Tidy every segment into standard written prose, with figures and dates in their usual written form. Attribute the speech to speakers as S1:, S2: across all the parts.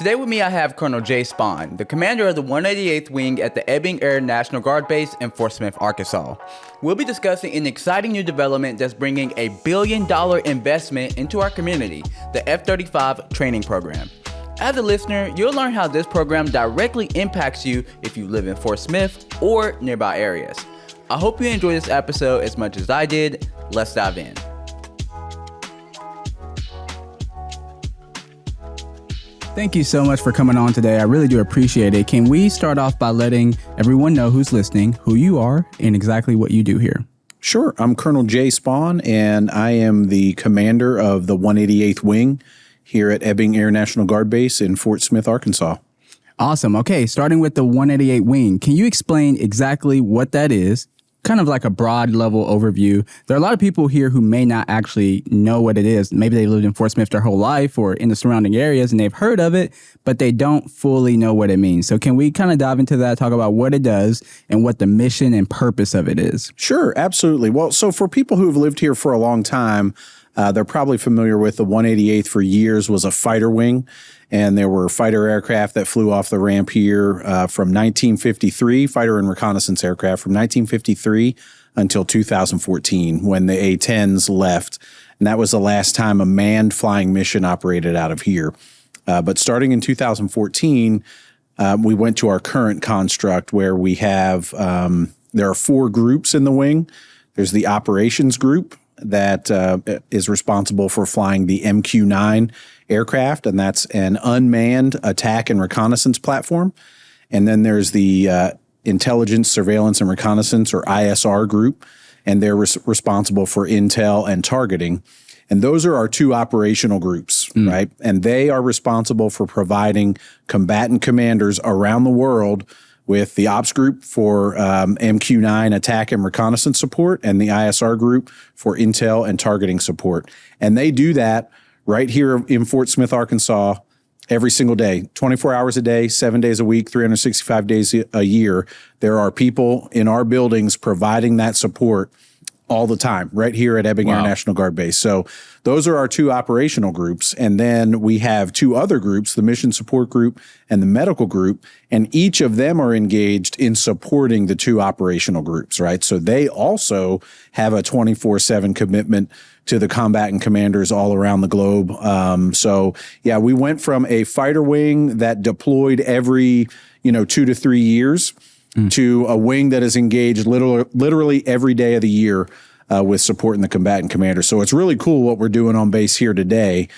S1: Today with me I have Colonel Jay Spohn, the commander of the 188th Wing at the Ebbing Air National Guard Base in Fort Smith, Arkansas. We'll be discussing an exciting new development that's bringing a $1 billion investment into our community, the F-35 training program. As a listener, you'll learn how this program directly impacts you if you live in Fort Smith or nearby areas. I hope you enjoy this episode as much as I did. Let's dive in. Thank you so much for coming on today. I really do appreciate it. Can we start off by letting everyone know who's listening, who you are, and exactly what you do here?
S2: Sure. I'm Colonel Jay Spohn, and I am the commander of the 188th Wing here at Ebbing Air National Guard Base in Fort Smith, Arkansas.
S1: Awesome. Okay, starting with the 188 Wing, can you explain exactly what that is? Kind of like a broad level overview. There are a lot of people here who may not actually know what it is. Maybe they lived in Fort Smith their whole life or in the surrounding areas and they've heard of it, but they don't fully know what it means. So can we kind of dive into that, talk about what it does and what the mission and purpose of it is?
S2: Sure, absolutely. Well, so for people who have lived here for a long time, they're probably familiar with the 188th for years was a fighter wing. And there were fighter aircraft that flew off the ramp here from 1953, fighter and reconnaissance aircraft from 1953 until 2014 when the A-10s left. And that was the last time a manned flying mission operated out of here. But starting in 2014, we went to our current construct where we have, there are 4 groups in the wing. There's the operations group that is responsible for flying the MQ-9 aircraft, and that's an unmanned attack and reconnaissance platform. And then there's the intelligence, surveillance, and reconnaissance, or ISR group, and they're responsible for intel and targeting. And those are our 2 operational groups, right? And they are responsible for providing combatant commanders around the world with the ops group for MQ-9 attack and reconnaissance support and the ISR group for intel and targeting support. And they do that right here in Fort Smith, Arkansas, every single day, 24 hours a day, 7 days a week, 365 days a year. There are people in our buildings providing that support all the time, right here at Ebbing Air National Guard Base. So those are our 2 operational groups. And then we have 2 other groups, the mission support group and the medical group. And each of them are engaged in supporting the 2 operational groups, right? So they also have a 24/7 commitment to the combatant commanders all around the globe. So yeah, we went from a fighter wing that deployed every, 2 to 3 years to a wing that is engaged literally every day of the year with supporting the combatant commander. So it's really cool what we're doing on base here today,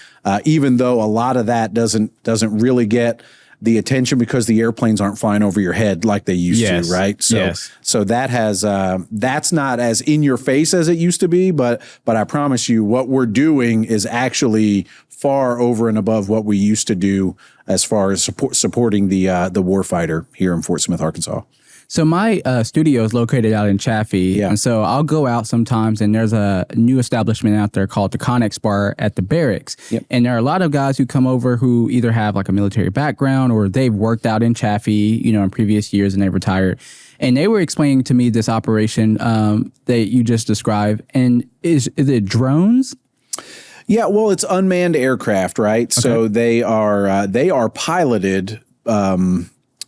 S2: even though a lot of that doesn't really get the attention because the airplanes aren't flying over your head like they used to, right? So that has that's not as in your face as it used to be, but I promise you what we're doing is actually far over and above what we used to do as far as supporting the warfighter here in Fort Smith, Arkansas.
S1: So my studio is located out in Chaffee, and so I'll go out sometimes, and there's a new establishment out there called the Connex Bar at the barracks. And there are a lot of guys who come over who either have like a military background or they've worked out in Chaffee, in previous years and they've retired. And they were explaining to me this operation that you just described. And is it drones?
S2: Yeah, well, it's unmanned aircraft, right? Okay. So they are piloted,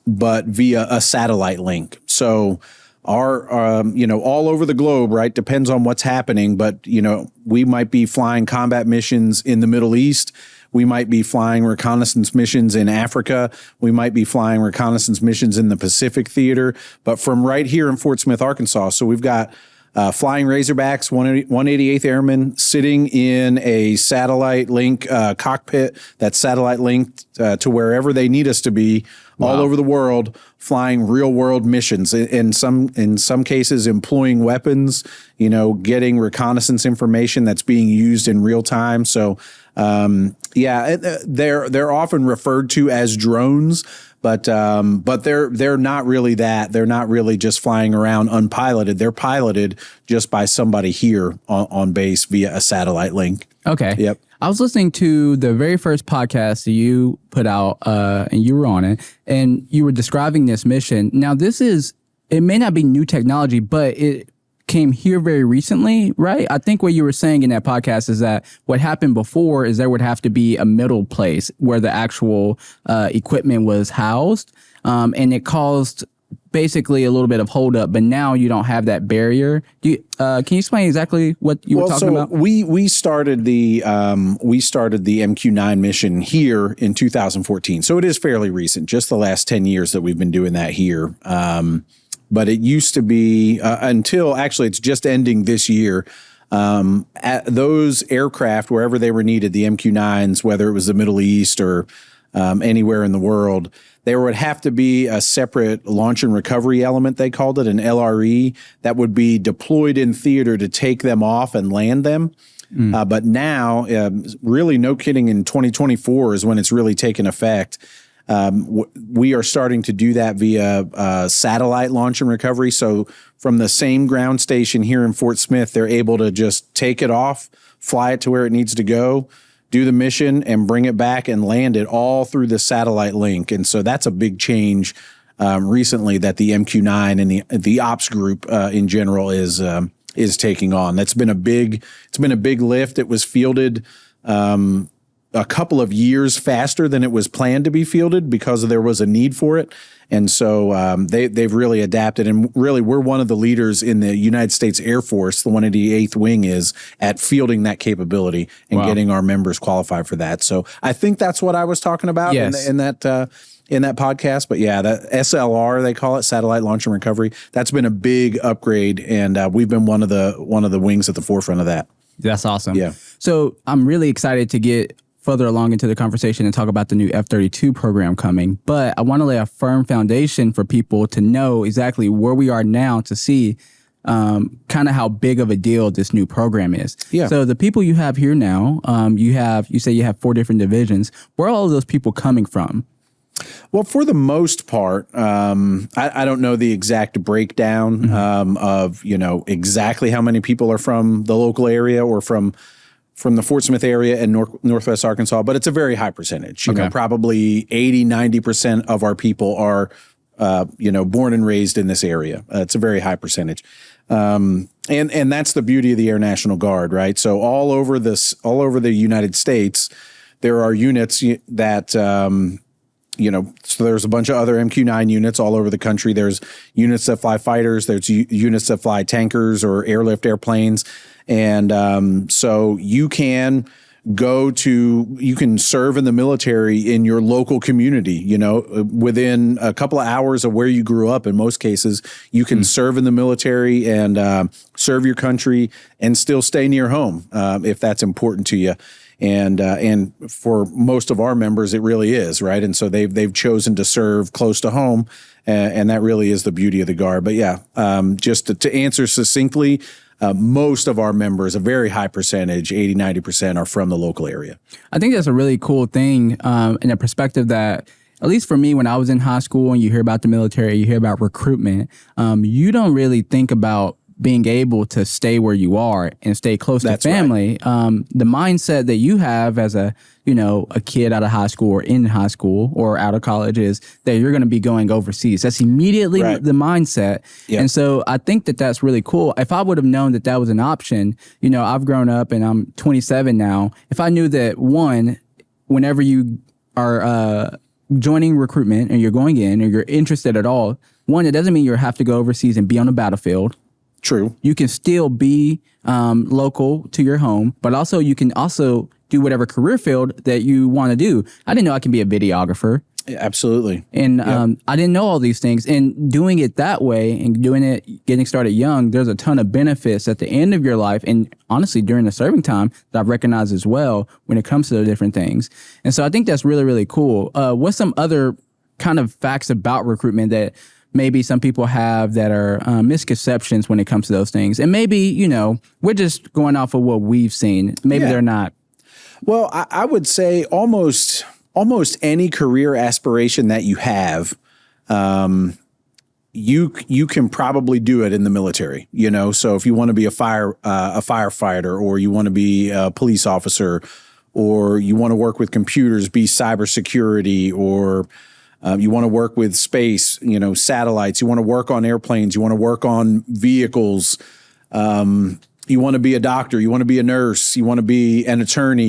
S2: but via a satellite link. So our, all over the globe, right? Depends on what's happening, but, we might be flying combat missions in the Middle East. We might be flying reconnaissance missions in Africa. We might be flying reconnaissance missions in the Pacific Theater, but from right here in Fort Smith, Arkansas. So we've got flying Razorbacks, 188th Airmen sitting in a satellite link cockpit that's satellite linked to wherever they need us to be all over the world, flying real world missions. In some cases, employing weapons, getting reconnaissance information that's being used in real time. So, they're often referred to as drones. But they're not really that. They're not really just flying around unpiloted. They're piloted just by somebody here on base via a satellite link.
S1: Okay.
S2: Yep.
S1: I was listening to the very first podcast that you put out, and you were on it, and you were describing this mission. Now, it may not be new technology, but came here very recently, right? I think what you were saying in that podcast is that what happened before is there would have to be a middle place where the actual equipment was housed, and it caused basically a little bit of holdup. But now you don't have that barrier. Can you explain exactly what you were talking about?
S2: We started the MQ-9 mission here in 2014, so it is fairly recent, just the last 10 years that we've been doing that here. But it used to be until actually it's just ending this year. At those aircraft, wherever they were needed, the MQ-9s, whether it was the Middle East or anywhere in the world, there would have to be a separate launch and recovery element, they called it, an LRE, that would be deployed in theater to take them off and land them. But now, really, no kidding, in 2024 is when it's really taken effect. We are starting to do that via satellite launch and recovery. So from the same ground station here in Fort Smith, they're able to just take it off, fly it to where it needs to go, do the mission, and bring it back and land it all through the satellite link. And so that's a big change recently that the MQ-9 and the ops group in general is taking on. It's been a big lift. It was fielded a couple of years faster than it was planned to be fielded because there was a need for it. And so they've really adapted. And really, we're one of the leaders in the United States Air Force, the 188th Wing is, at fielding that capability and getting our members qualified for that. So I think that's what I was talking about in that podcast. But yeah, that SLR, they call it, satellite launch and recovery. That's been a big upgrade, and we've been one of the wings at the forefront of that.
S1: That's awesome.
S2: Yeah.
S1: So I'm really excited to get further along into the conversation and talk about the new F-32 program coming. But I want to lay a firm foundation for people to know exactly where we are now to see kind of how big of a deal this new program is.
S2: Yeah.
S1: So the people you have here now, you say you have 4 different divisions. Where are all of those people coming from?
S2: Well, for the most part, I don't know the exact breakdown of, exactly how many people are from the local area or from the Fort Smith area and Northwest Arkansas, but it's a very high percentage. You know, probably 80-90% of our people are, born and raised in this area. It's a very high percentage. And that's the beauty of the Air National Guard, right? So all over the United States, there are units that, so there's a bunch of other MQ-9 units all over the country. There's units that fly fighters. There's units that fly tankers or airlift airplanes. And so you can serve in the military in your local community, within a couple of hours of where you grew up. In most cases, you can serve in the military and serve your country and still stay near home if that's important to you. And for most of our members, it really is, right? And so they've chosen to serve close to home, and that really is the beauty of the Guard. But yeah, just to answer succinctly, most of our members, a very high percentage, 80-90%, are from the local area.
S1: I think that's a really cool thing in a perspective that, at least for me, when I was in high school and you hear about the military, you hear about recruitment, you don't really think about being able to stay where you are and stay close to family. Right. The mindset that you have as a kid out of high school or in high school or out of college is that you're going to be going overseas. That's immediately the mindset. Yep. And so I think that that's really cool. If I would have known that that was an option, I've grown up and I'm 27 now. If I knew that, whenever you are joining recruitment and you're going in or you're interested at all, it doesn't mean you have to go overseas and be on the battlefield.
S2: True.
S1: You can still be local to your home, but also you can also do whatever career field that you want to do. I didn't know I can be a videographer.
S2: Yeah, absolutely.
S1: And I didn't know all these things. And doing it that way and getting started young, there's a ton of benefits at the end of your life. And honestly, during the serving time that I've recognized as well when it comes to the different things. And so I think that's really, really cool. What's some other kind of facts about recruitment that maybe some people have that are misconceptions when it comes to those things? And maybe, we're just going off of what we've seen. Maybe they're not.
S2: Well, I would say almost any career aspiration that you have, you can probably do it in the military, So if you want to be a firefighter, or you want to be a police officer, or you want to work with computers, be cybersecurity, or you want to work with space, satellites. You want to work on airplanes. You want to work on vehicles. You want to be a doctor, you want to be a nurse, you want to be an attorney,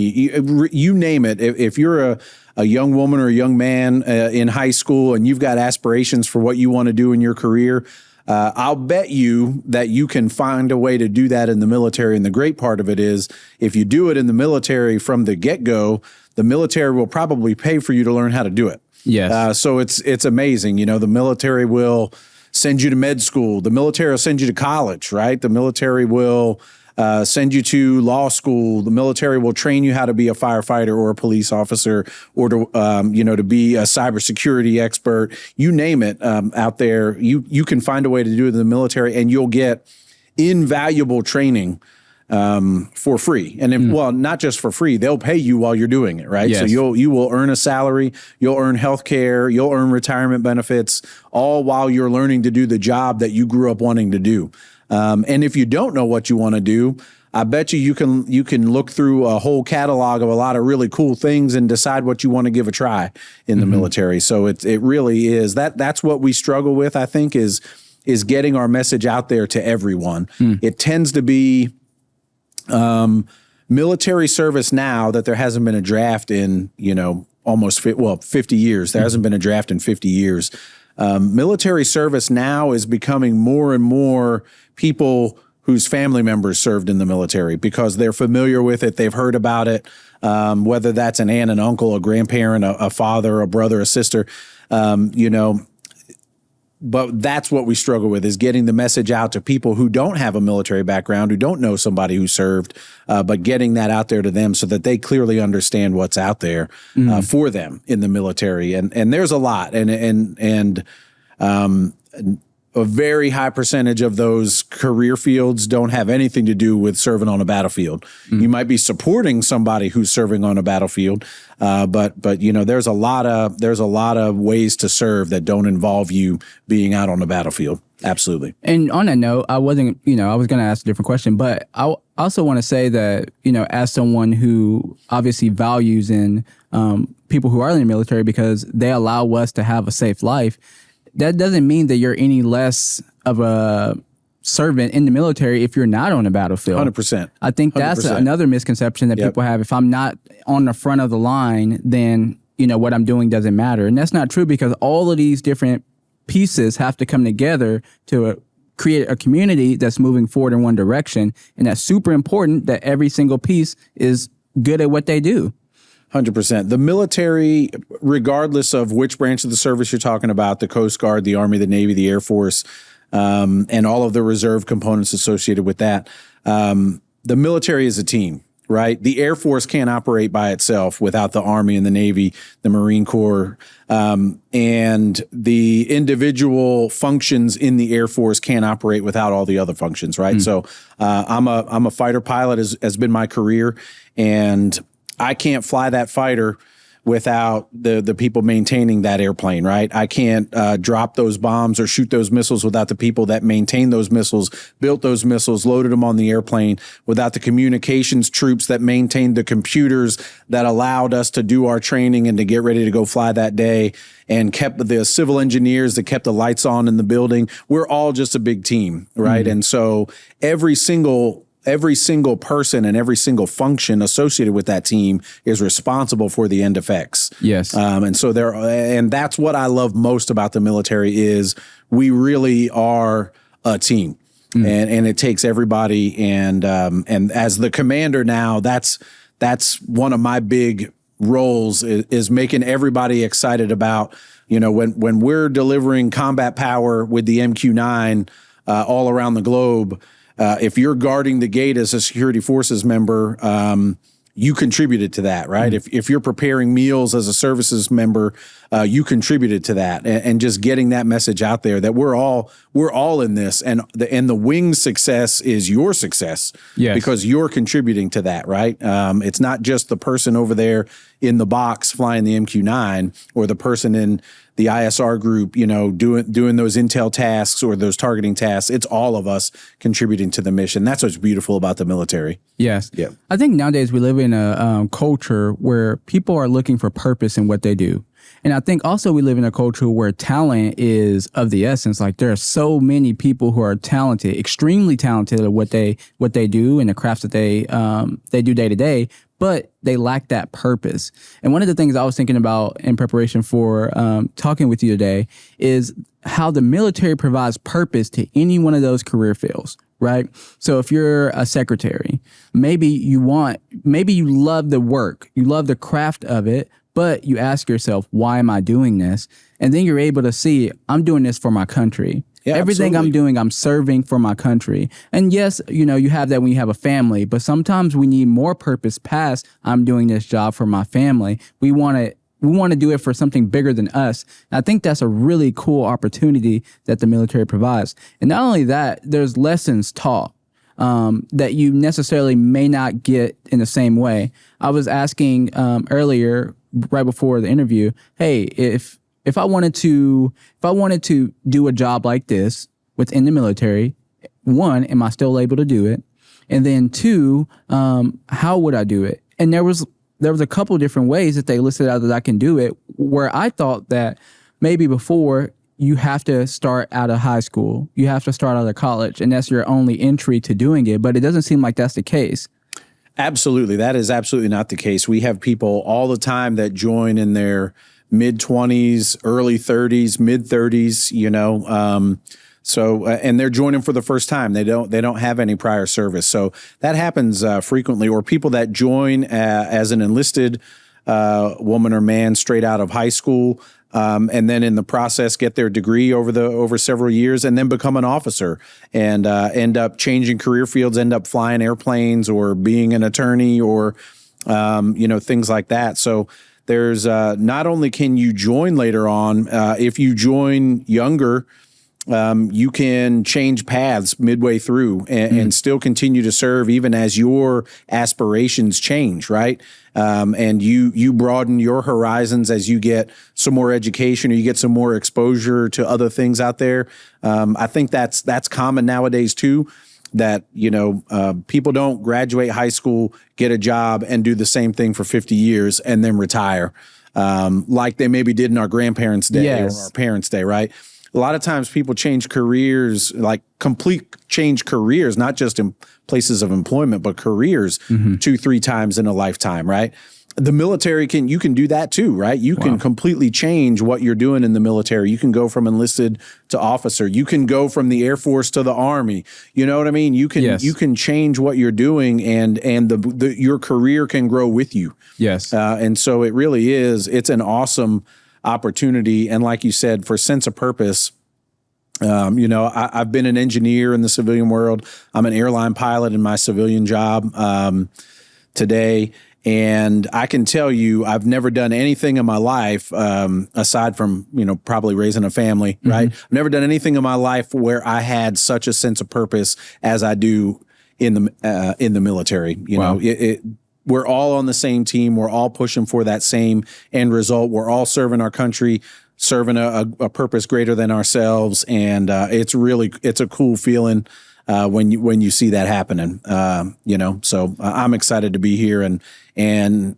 S2: you name it. If you're a young woman or a young man in high school and you've got aspirations for what you want to do in your career, I'll bet you that you can find a way to do that in the military. And the great part of it is if you do it in the military from the get-go, the military will probably pay for you to learn how to do it.
S1: Yes.
S2: So it's amazing. You know, the military will send you to med school. The military will send you to college, right? The military will send you to law school. The military will train you how to be a firefighter or a police officer or to, to be a cybersecurity expert. You name it out there. You can find a way to do it in the military and you'll get invaluable training for free. And then, well, not just for free, they'll pay you while you're doing it, right?
S1: Yes.
S2: So you will earn a salary, you'll earn health care, you'll earn retirement benefits, all while you're learning to do the job that you grew up wanting to do. And if you don't know what you want to do, I bet you can look through a whole catalog of a lot of really cool things and decide what you want to give a try in the military. So it really is that's what we struggle with, I think, is getting our message out there to everyone. It tends to be military service now that there hasn't been a draft in, almost 50 years. There hasn't been a draft in 50 years. Military service now is becoming more and more people whose family members served in the military because they're familiar with it. They've heard about it, whether that's an aunt, an uncle, a grandparent, a father, a brother, a sister, But that's what we struggle with, is getting the message out to people who don't have a military background, who don't know somebody who served, but getting that out there to them so that they clearly understand what's out there for them in the military. And there's a lot, and a very high percentage of those career fields don't have anything to do with serving on a battlefield. You might be supporting somebody who's serving on a battlefield, but there's a lot of ways to serve that don't involve you being out on the battlefield. Absolutely.
S1: And on that note, I was going to ask a different question, but I also want to say that, as someone who obviously values in people who are in the military because they allow us to have a safe life, that doesn't mean that you're any less of a servant in the military if you're not on the battlefield.
S2: 100%.
S1: I think that's
S2: 100%.
S1: another misconception that people have. If I'm not on the front of the line, then, what I'm doing doesn't matter. And that's not true, because all of these different pieces have to come together to create a community that's moving forward in one direction. And that's super important that every single piece is good at what they do.
S2: 100%. The military, regardless of which branch of the service you're talking about, the Coast Guard, the Army, the Navy, the Air Force, and all of the reserve components associated with that, the military is a team, right? The Air Force can't operate by itself without the Army and the Navy, the Marine Corps, and the individual functions in the Air Force can't operate without all the other functions, right? So I'm a fighter pilot, has been my career, and I can't fly that fighter without the people maintaining that airplane, right? I can't drop those bombs or shoot those missiles without the people that maintain those missiles, built those missiles, loaded them on the airplane, without the communications troops that maintained the computers that allowed us to do our training and to get ready to go fly that day, and kept the civil engineers that kept the lights on in the building. We're all just a big team, right? And so every single person and every single function associated with that team is responsible for the end effects.
S1: Yes.
S2: And that's what I love most about the military, is we really are a team, and it takes everybody. And as the commander now, that's one of my big roles, is making everybody excited about, when we're delivering combat power with the MQ-9 all around the globe. If you're guarding the gate as a security forces member, you contributed to that, right? If you're preparing meals as a services member, you contributed to that, and just getting that message out there that we're all in this, and the wing's success is your success, because you're contributing to that, right? It's not just the person over there in the box flying the MQ-9, or the person in the ISR group, doing those intel tasks or those targeting tasks. It's all of us contributing to the mission. That's what's beautiful about the military.
S1: Yes.
S2: Yeah.
S1: I think nowadays we live in a culture where people are looking for purpose in what they do. And I think also we live in a culture where talent is of the essence. Like there are so many people who are talented, extremely talented at what they do and the crafts that they do day to day, but they lack that purpose. And one of the things I was thinking about in preparation for talking with you today is how the military provides purpose to any one of those career fields, right? So if you're a secretary, maybe you love the work, you love the craft of it, but you ask yourself, why am I doing this? And then you're able to see, I'm doing this for my country. Yeah, everything absolutely. I'm doing, I'm serving for my country. And yes, you have that when you have a family, but sometimes we need more purpose past, I'm doing this job for my family. We want to do it for something bigger than us. And I think that's a really cool opportunity that the military provides. And not only that, there's lessons taught that you necessarily may not get in the same way. I was asking earlier, right before the interview, hey, if I wanted to do a job like this within the military, one, am I still able to do it? And then two, how would I do it? And there was a couple different ways that they listed out that I can do it, where I thought that maybe before you have to start out of high school, you have to start out of college, and that's your only entry to doing it. But it doesn't seem like that's the case.
S2: Absolutely. That is absolutely not the case. We have people all the time that join in their mid-20s, early 30s, mid-30s, and they're joining for the first time. They don't have any prior service. So that happens frequently. Or people that join as an enlisted woman or man straight out of high school, and then in the process get their degree over several years and then become an officer and end up changing career fields, end up flying airplanes or being an attorney or, things like that. So there's not only can you join later on, if you join younger, you can change paths midway through and still continue to serve even as your aspirations change, right? And you broaden your horizons as you get some more education or you get some more exposure to other things out there. I think that's common nowadays too. That, people don't graduate high school, get a job, and do the same thing for 50 years and then retire, like they maybe did in our grandparents' day or our parents' day, right? A lot of times people change careers, like complete change careers, not just in places of employment, but careers 2-3 times in a lifetime, right? The military you can do that too, right? You can completely change what you're doing in the military. You can go from enlisted to officer. You can go from the Air Force to the Army. You know what I mean? You can change what you're doing, and your career can grow with you.
S1: Yes.
S2: And so it really is. It's an awesome opportunity, and like you said, for sense of purpose. I've been an engineer in the civilian world. I'm an airline pilot in my civilian job today. And I can tell you, I've never done anything in my life, aside from, probably raising a family, right? I've never done anything in my life where I had such a sense of purpose as I do in the military. We're all on the same team. We're all pushing for that same end result. We're all serving our country, serving a purpose greater than ourselves. And it's a cool feeling when you see that happening. So I'm excited to be here, and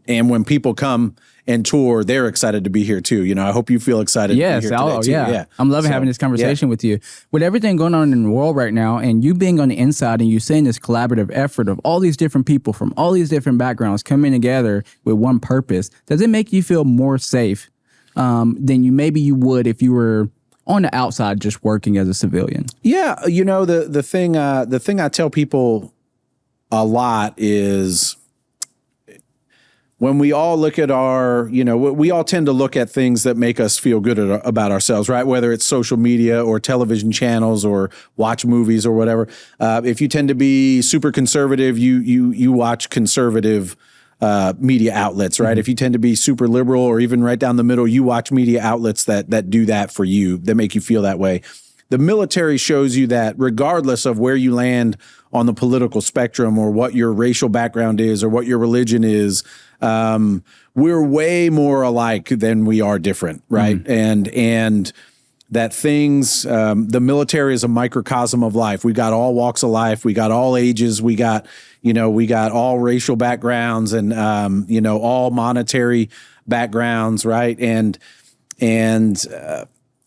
S2: when people come and tour, they're excited to be here too. I hope you feel excited to be here today too.
S1: Yeah. I'm loving having this conversation with you. With everything going on in the world right now, and you being on the inside and you seeing this collaborative effort of all these different people from all these different backgrounds coming together with one purpose, does it make you feel more safe than you would if you were on the outside just working as a civilian? Yeah,
S2: the thing I tell people a lot is, when we all look at we all tend to look at things that make us feel good about ourselves, right? Whether it's social media or television channels or watch movies or whatever. If you tend to be super conservative, you watch conservative media outlets, right? If you tend to be super liberal or even right down the middle, you watch media outlets that do that for you, that make you feel that way. The military shows you that regardless of where you land on the political spectrum or what your racial background is or what your religion is, we're way more alike than we are different, right? And that things, the military is a microcosm of life. We got all walks of life. We got all ages. We got all racial backgrounds and, all monetary backgrounds, right? And And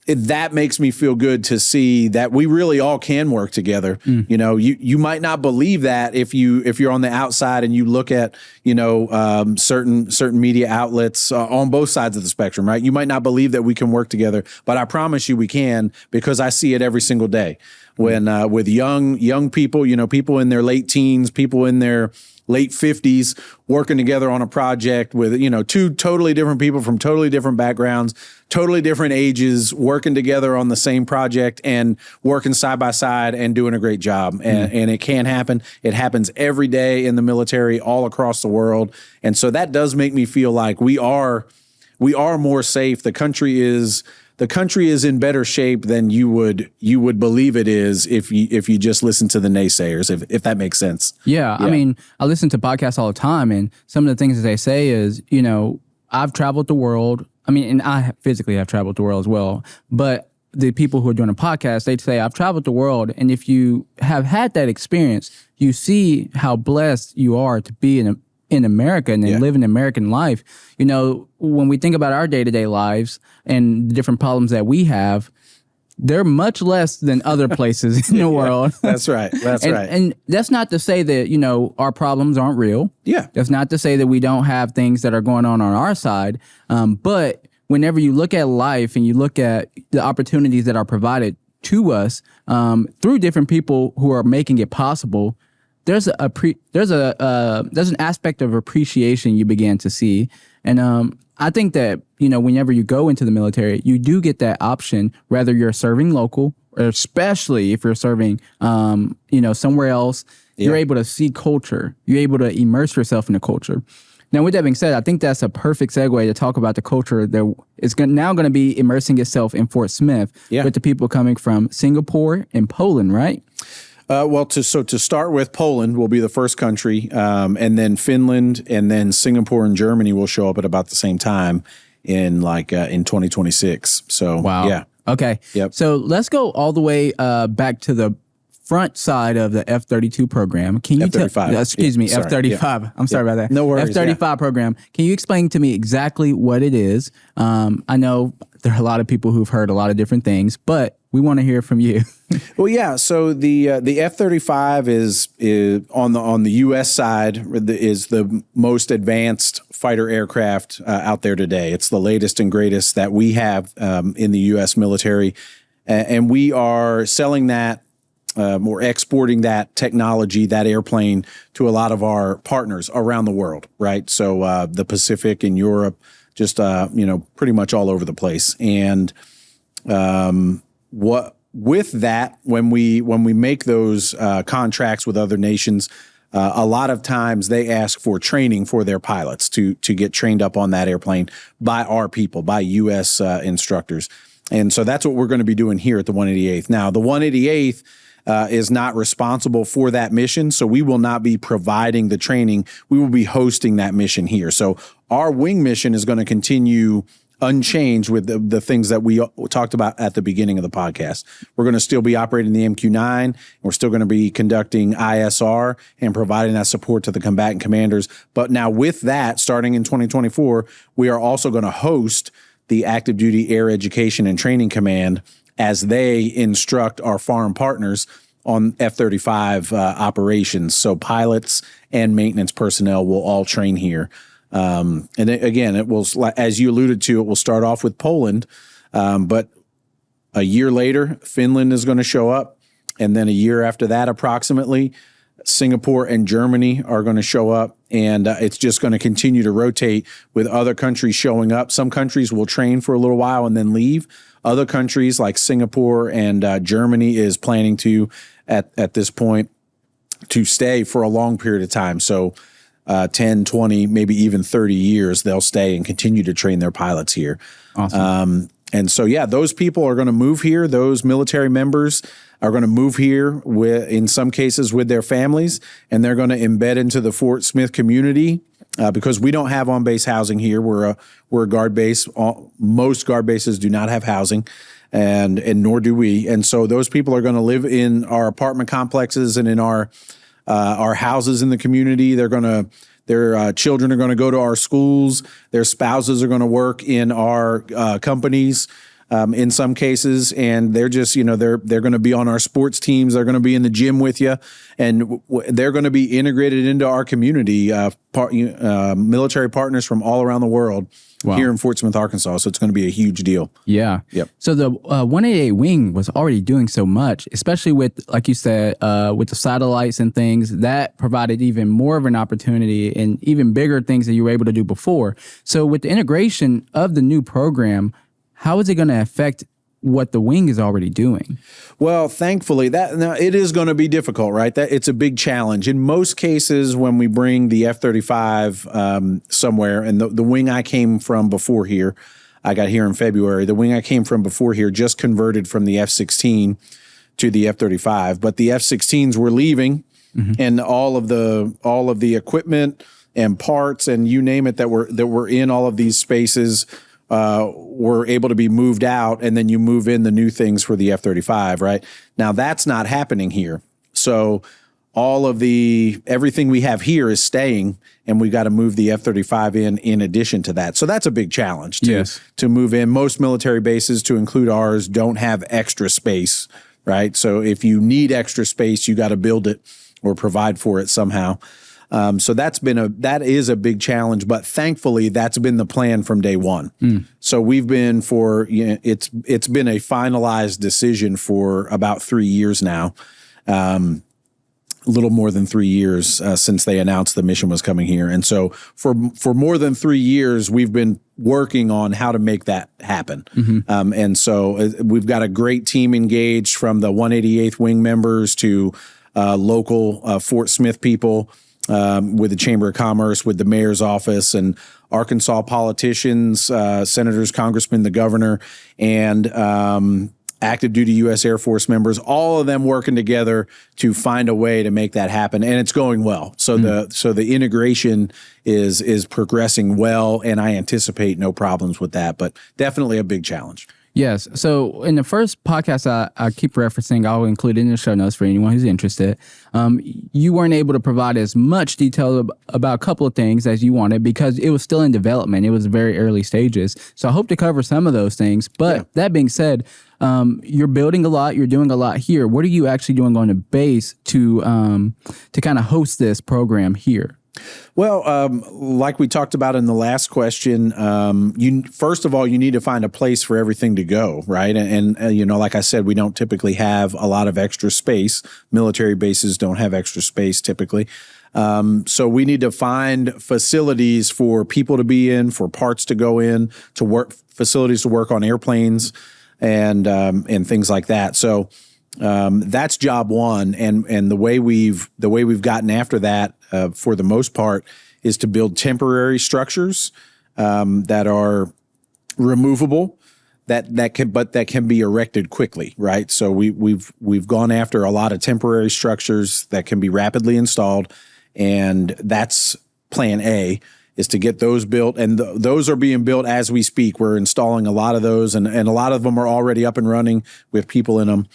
S2: that makes me feel good to see that we really all can work together. You know, you might not believe that if you're on the outside and you look at, you know, certain media outlets on both sides of the spectrum, right? You might not believe that we can work together, but I promise you we can, because I see it every single day when with young people, you know, people in their late teens, people in their late 50s working together on a project with, you know, two totally different people from totally different backgrounds, totally different ages, working together on the same project and working side by side and doing a great job. And it can happen. It happens every day in the military all across the world. And so that does make me feel like we are more safe. The country is in better shape than you would believe it is if you just listen to the naysayers, if that makes sense.
S1: Yeah. I mean, I listen to podcasts all the time, and some of the things that they say is, you know, I've traveled the world. I mean, and I physically have traveled the world as well, but the people who are doing a podcast, they'd say, I've traveled the world. And if you have had that experience, you see how blessed you are to be in America and then live an American life. You know, when we think about our day-to-day lives and the different problems that we have, they're much less than other places in the world.
S2: That's right. That's right.
S1: And that's not to say that, you know, our problems aren't real.
S2: Yeah.
S1: That's not to say that we don't have things that are going on our side. But whenever you look at life and you look at the opportunities that are provided to us through different people who are making it possible, there's an aspect of appreciation you begin to see. And I think that, you know, whenever you go into the military, you do get that option, whether you're serving local, or especially if you're serving, you know, somewhere else, you're able to see culture. You're able to immerse yourself in the culture. Now, with that being said, I think that's a perfect segue to talk about the culture that is now going to be immersing itself in Fort Smith with the people coming from Singapore and Poland, right?
S2: Well, to start with, Poland will be the first country, and then Finland, and then Singapore and Germany will show up at about the same time in 2026. So,
S1: wow. Yeah. Okay.
S2: Yep.
S1: So let's go all the way back to the front side of the F-32 program. Can you
S2: F-35.
S1: Excuse me, F-35. I'm sorry about that.
S2: No worries.
S1: F-35 program. Can you explain to me exactly what it is? I know there are a lot of people who've heard a lot of different things, but we want to hear from you.
S2: Well, yeah. So the F-35 is on the U.S. side is the most advanced fighter aircraft out there today. It's the latest and greatest that we have in the U.S. military, and we are selling that. Or exporting that technology, that airplane, to a lot of our partners around the world, right? So the Pacific and Europe, just pretty much all over the place. And with that, when we make those contracts with other nations, a lot of times they ask for training for their pilots to get trained up on that airplane by our people, by U.S. Instructors. And so that's what we're going to be doing here at the 188th. Now, the 188th is not responsible for that mission, so we will not be providing the training. We will be hosting that mission here. So our wing mission is going to continue unchanged with the things that we talked about at the beginning of the podcast. We're going to still be operating the MQ-9. We're still going to be conducting ISR and providing that support to the combatant commanders. But now with that, starting in 2024, we are also going to host the Active Duty Air Education and Training Command as they instruct our foreign partners on F-35 operations. So pilots and maintenance personnel will all train here. And again, it will, as you alluded to, it will start off with Poland, but a year later, Finland is going to show up. And then a year after that, approximately, Singapore and Germany are going to show up. And it's just going to continue to rotate with other countries showing up. Some countries will train for a little while and then leave. Other countries like Singapore and Germany is planning to, at this point, to stay for a long period of time. So 10, 20, maybe even 30 years, they'll stay and continue to train their pilots here.
S1: Awesome.
S2: And so, yeah, those people are going to move here. Those military members are going to move here in some cases with their families, and they're going to embed into the Fort Smith community because we don't have on-base housing here. We're a guard base. Most guard bases do not have housing, and nor do we. And so those people are going to live in our apartment complexes and in our houses in the community. They're going Their children are going to go to our schools. Their spouses are going to work in our companies. In some cases, and they're just, they're going to be on our sports teams. They're going to be in the gym with you, and they're going to be integrated into our community, military partners from all around the world here in Fort Smith, Arkansas. So it's going to be a huge deal.
S1: Yeah.
S2: Yep.
S1: So the 188 wing was already doing so much, especially with, like you said, with the satellites and things that provided even more of an opportunity and even bigger things that you were able to do before. So with the integration of the new program, how is it going to affect what the wing is already doing?
S2: Well, thankfully, now it is going to be difficult, right? That it's a big challenge. In most cases, when we bring the F-35 somewhere, and the wing I came from before here, I got here in February. The wing I came from before here just converted from the F-16 to the F-35, but the F-16s were leaving, and all of the equipment and parts and you name it that were in all of these spaces were able to be moved out, and then you move in the new things for the F-35, right? Now, that's not happening here. So all of everything we have here is staying, and we got to move the F-35 in addition to that. So that's a big challenge to move in. Most military bases, to include ours, don't have extra space, right? So if you need extra space, you got to build it or provide for it somehow. So that is a big challenge, but thankfully that's been the plan from day one. So we've been it's been a finalized decision for about 3 years now, a little more than 3 years since they announced the mission was coming here. And so for more than 3 years, we've been working on how to make that happen. And so we've got a great team engaged, from the 188th Wing members to local Fort Smith people, with the Chamber of Commerce, with the mayor's office, and Arkansas politicians, senators, congressmen, the governor, and active duty U.S. Air Force members, all of them working together to find a way to make that happen. And it's going well. So the integration is progressing well, and I anticipate no problems with that, but definitely a big challenge.
S1: Yes. So in the first podcast I keep referencing, I'll include it in the show notes for anyone who's interested. You weren't able to provide as much detail about a couple of things as you wanted because it was still in development. It was very early stages. So I hope to cover some of those things. But that being said, you're building a lot. You're doing a lot here. What are you actually doing on the base to kind of host this program here?
S2: Well, like we talked about in the last question, first of all, you need to find a place for everything to go, right? And like I said, we don't typically have a lot of extra space. Military bases don't have extra space typically. So we need to find facilities for people to be in, for parts to go in, to work, facilities to work on airplanes and things like that. So that's job one, and the way we've gotten after that, for the most part, is to build temporary structures that are removable, that can be erected quickly, right? So we've gone after a lot of temporary structures that can be rapidly installed, and that's plan A, is to get those built, and those are being built as we speak. We're installing a lot of those, and a lot of them are already up and running with people in them.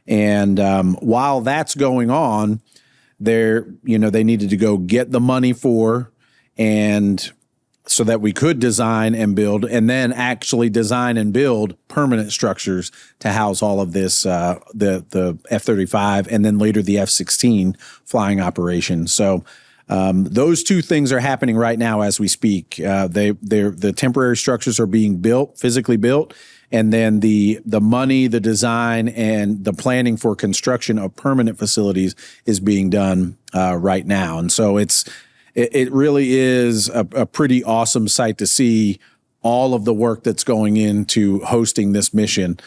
S2: And while that's going on, they needed to go get the money and so that we could design and build, and then actually design and build permanent structures to house all of this, the F-35 and then later the F-16 flying operation. So those two things are happening right now as we speak. The temporary structures are being built, physically built, and then the money, the design, and the planning for construction of permanent facilities is being done right now. And so it really is a pretty awesome sight to see all of the work that's going into hosting this mission,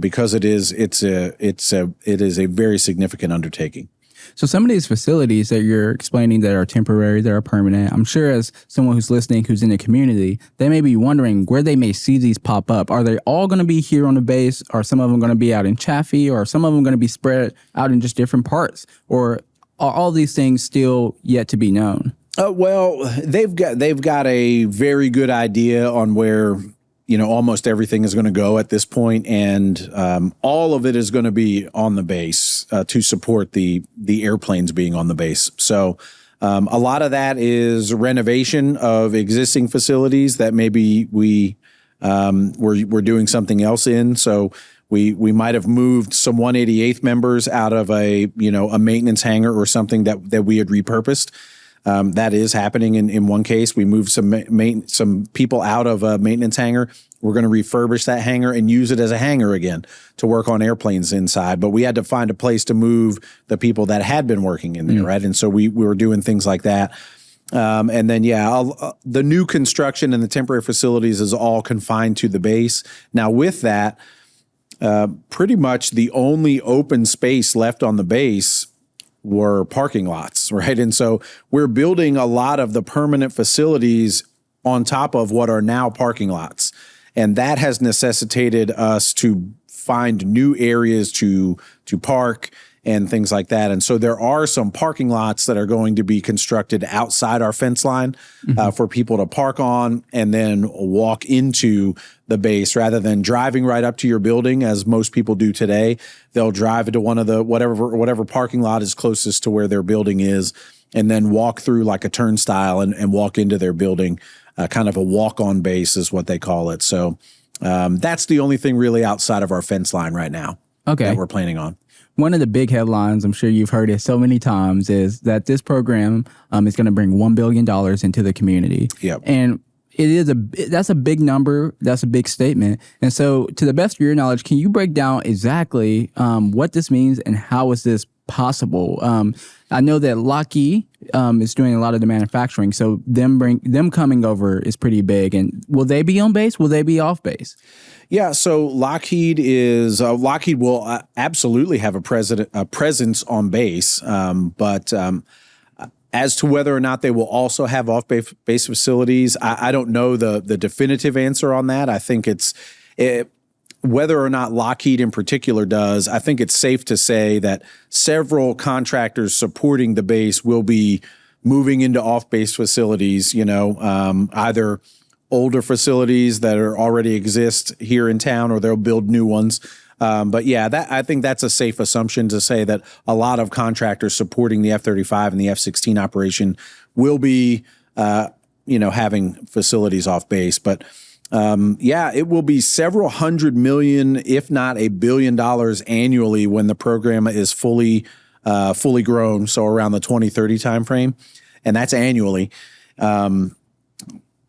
S2: because it is a very significant undertaking.
S1: So some of these facilities that you're explaining that are temporary, that are permanent, I'm sure as someone who's listening, who's in the community, they may be wondering where they may see these pop up. Are they all going to be here on the base? Are some of them going to be out in Chaffee? Or are some of them going to be spread out in just different parts? Or are all these things still yet to be known?
S2: Well, they've got a very good idea on where almost everything is going to go at this point, and all of it is going to be on the base to support the airplanes being on the base. So A lot of that is renovation of existing facilities that maybe we're doing something else in. So we might have moved some 188th members out of a maintenance hangar or something that we had repurposed. That is happening in one case. We moved some people out of a maintenance hangar. We're going to refurbish that hangar and use it as a hangar again to work on airplanes inside. But we had to find a place to move the people that had been working in there, right? And so we were doing things like that. And then, the new construction and the temporary facilities is all confined to the base. Now, with that, pretty much the only open space left on the base were parking lots, right? And so we're building a lot of the permanent facilities on top of what are now parking lots. And that has necessitated us to find new areas to park and things like that. And so there are some parking lots that are going to be constructed outside our fence line for people to park on and then walk into the base rather than driving right up to your building as most people do today. They'll drive to one of the whatever parking lot is closest to where their building is and then walk through like a turnstile and walk into their building. Kind of a walk-on base is what they call it. So that's the only thing really outside of our fence line right now that we're planning on.
S1: One of the big headlines, I'm sure you've heard it so many times, is that this program is going to bring $1 billion into the community.
S2: Yep.
S1: And that's a big number. That's a big statement. And so to the best of your knowledge, can you break down exactly what this means and how is this possible? I know that Lockheed is doing a lot of the manufacturing, so them coming over is pretty big. And will they be on base? Will they be off base?
S2: Yeah, so Lockheed will absolutely have a presence on base, but as to whether or not they will also have off-base facilities, I don't know the definitive answer on that. I think whether or not Lockheed in particular does, I think it's safe to say that several contractors supporting the base will be moving into off-base facilities, either older facilities that already exist here in town or they'll build new ones. But yeah, I think that's a safe assumption to say that a lot of contractors supporting the F-35 and the F-16 operation will be, having facilities off base. But it will be several $100 million, if not $1 billion annually when the program is fully grown. So around the 2030 timeframe, and that's annually.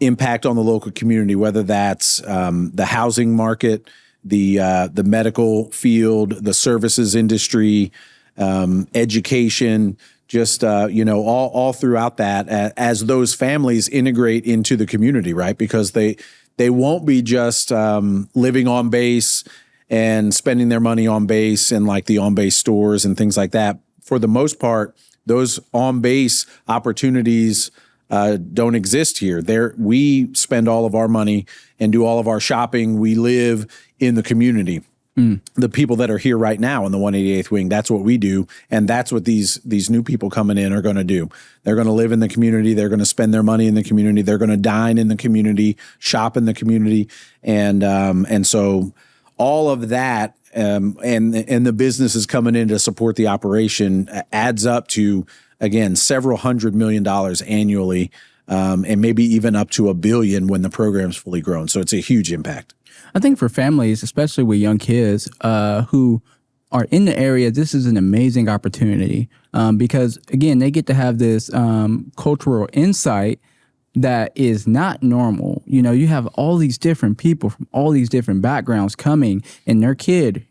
S2: Impact on the local community, whether that's the housing market, the medical field, the services industry, education, just all throughout that as those families integrate into the community, right? Because they won't be just living on base and spending their money on base and like the on base stores and things like that. For the most part, those on base opportunities don't exist here. We spend all of our money and do all of our shopping. We live in the community. The people that are here right now in the 188th Wing, that's what we do. And that's what these new people coming in are going to do. They're going to live in the community. They're going to spend their money in the community. They're going to dine in the community, shop in the community. And so all of that and the businesses coming in to support the operation adds up to, again, several $100 million annually, and maybe even up to $1 billion when the program's fully grown. So it's a huge impact.
S1: I think for families, especially with young kids who are in the area, this is an amazing opportunity because, again, they get to have this cultural insight that is not normal. You have all these different people from all these different backgrounds coming, and your kid,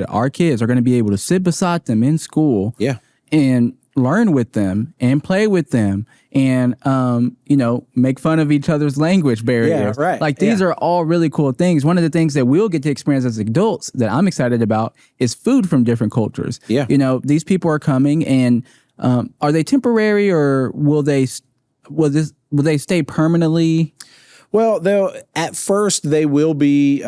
S1: our kids are going to be able to sit beside them in school and learn with them and play with them and, make fun of each other's language barriers.
S2: Yeah, right.
S1: Like these are all really cool things. One of the things that we'll get to experience as adults that I'm excited about is food from different cultures.
S2: Yeah.
S1: These people are coming and are they temporary or will they stay permanently?
S2: Well, at first they will be.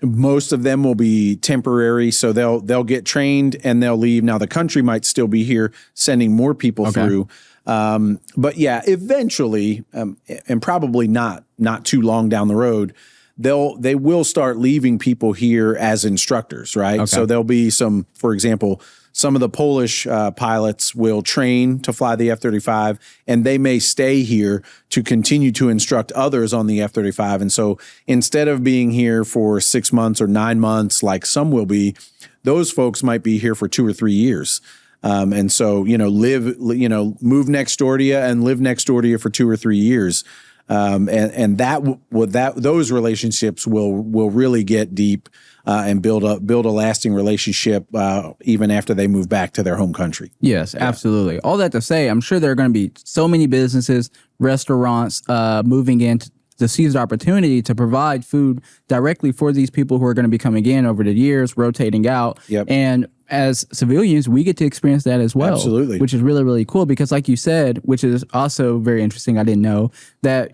S2: Most of them will be temporary, so they'll get trained and they'll leave. Now the country might still be here, sending more people through. But yeah, eventually, and probably not too long down the road, they will start leaving people here as instructors, right? Okay. So there'll be for example, some of the Polish pilots will train to fly the F-35, and they may stay here to continue to instruct others on the F-35. And so instead of being here for 6 months or 9 months, like some will be, those folks might be here for 2 or 3 years. And so, move next door to you and live next door to you for 2 or 3 years. Those relationships will really get deep and build a lasting relationship even after they move back to their home country.
S1: Yes, absolutely. All that to say, I'm sure there are going to be so many businesses, restaurants moving in to seize the opportunity to provide food directly for these people who are going to be coming in over the years, rotating out.
S2: Yep.
S1: And as civilians, we get to experience that as well.
S2: Absolutely.
S1: Which is really, really cool because like you said, which is also very interesting, I didn't know, that,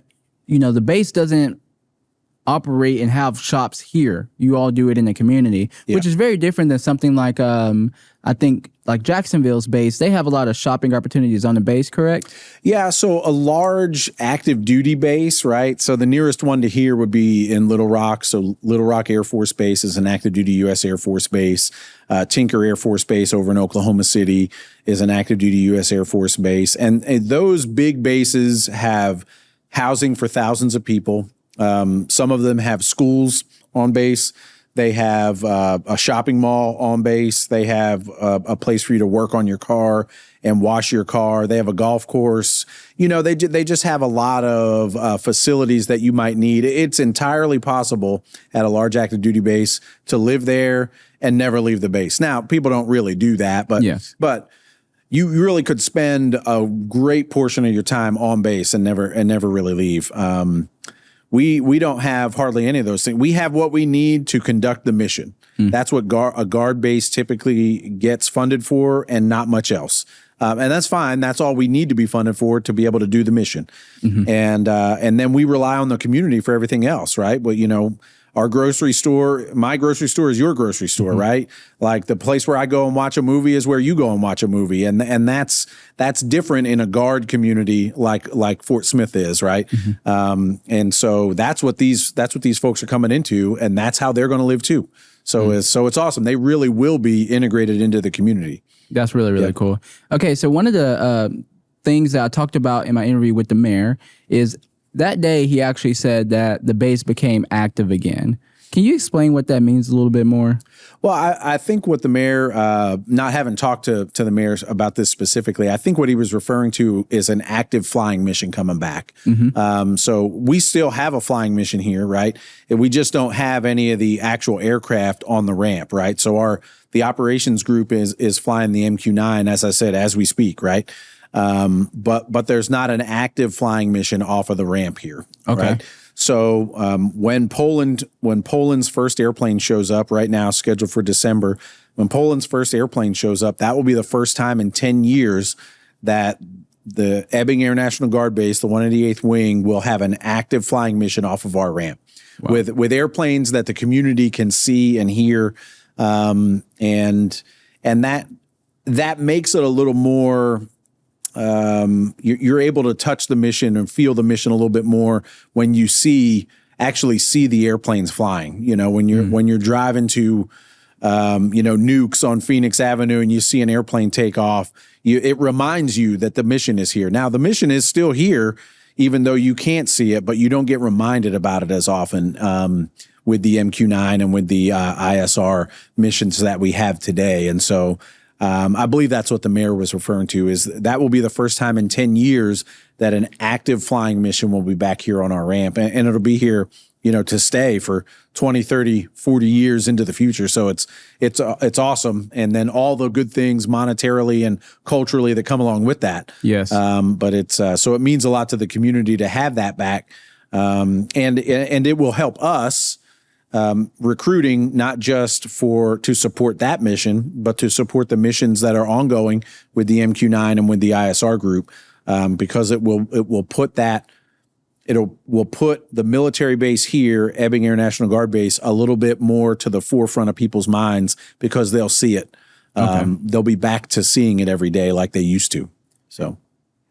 S1: the base doesn't operate and have shops here. You all do it in the community, which is very different than something like, I think, like Jacksonville's base. They have a lot of shopping opportunities on the base, correct?
S2: Yeah, so a large active duty base, right? So the nearest one to here would be in Little Rock. So Little Rock Air Force Base is an active duty U.S. Air Force base. Tinker Air Force Base over in Oklahoma City is an active duty U.S. Air Force base. And those big bases have housing for thousands of people. Some of them have schools on base. They have a shopping mall on base. They have a place for you to work on your car and wash your car. They have a golf course. They just have a lot of facilities that you might need. It's entirely possible at a large active duty base to live there and never leave the base. Now, people don't really do that, but but you really could spend a great portion of your time on base and never really leave. We don't have hardly any of those things. We have what we need to conduct the mission. That's what a guard base typically gets funded for, and not much else. And that's fine. That's all we need to be funded for to be able to do the mission. And then we rely on the community for everything else, right? But our grocery store, my grocery store is your grocery store, right? Like the place where I go and watch a movie is where you go and watch a movie. And that's different in a guard community like Fort Smith is, right? And so that's what these folks are coming into, and that's how they're going to live too. So it's awesome. They really will be integrated into the community.
S1: That's really, really cool. Okay, so one of the things that I talked about in my interview with the mayor is that day he actually said that the base became active again. Can you explain what that means a little bit more?
S2: Well, I think what the mayor, not having talked to the mayors about this specifically, I think what he was referring to is an active flying mission coming back. So we still have a flying mission here, right? We just don't have any of the actual aircraft on the ramp, right? So the operations group is flying the MQ-9, as I said, as we speak, right? But there's not an active flying mission off of the ramp here.
S1: Okay.
S2: Right? So when Poland's first airplane shows up right now, scheduled for December, when Poland's first airplane shows up, that will be the first time in 10 years that the Ebbing Air National Guard Base, the 188th Wing, will have an active flying mission off of our ramp. Wow. With airplanes that the community can see and hear, and that makes it a little more. You're able to touch the mission and feel the mission a little bit more when you actually see the airplanes flying. When you're driving to, Nukes on Phoenix Avenue and you see an airplane take off, it reminds you that the mission is here. Now, the mission is still here, even though you can't see it, but you don't get reminded about it as often with the MQ-9 and with the ISR missions that we have today. And so I believe that's what the mayor was referring to, is that will be the first time in 10 years that an active flying mission will be back here on our ramp. And it'll be here, to stay for 20, 30, 40 years into the future. So it's awesome. And then all the good things monetarily and culturally that come along with that. Yes. But it's so it means a lot to the community to have that back. And it will help us recruiting, not just to support that mission, but to support the missions that are ongoing with the MQ-9 and with the ISR group, because it will put the military base here, Ebbing Air National Guard Base, a little bit more to the forefront of people's minds because they'll see it. They'll be back to seeing it every day like they used to. So.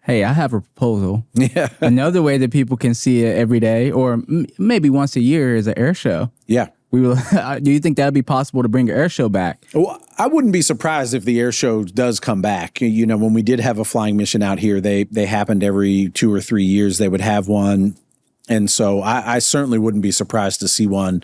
S1: Hey, I have a proposal.
S2: Yeah.
S1: Another way that people can see it every day, or maybe once a year, is an air show.
S2: Yeah.
S1: we will. Do you think that'd be possible to bring an air show back?
S2: Well, I wouldn't be surprised if the air show does come back. You know, when we did have a flying mission out here, they happened every 2 or 3 years. They would have one. And so I certainly wouldn't be surprised to see one,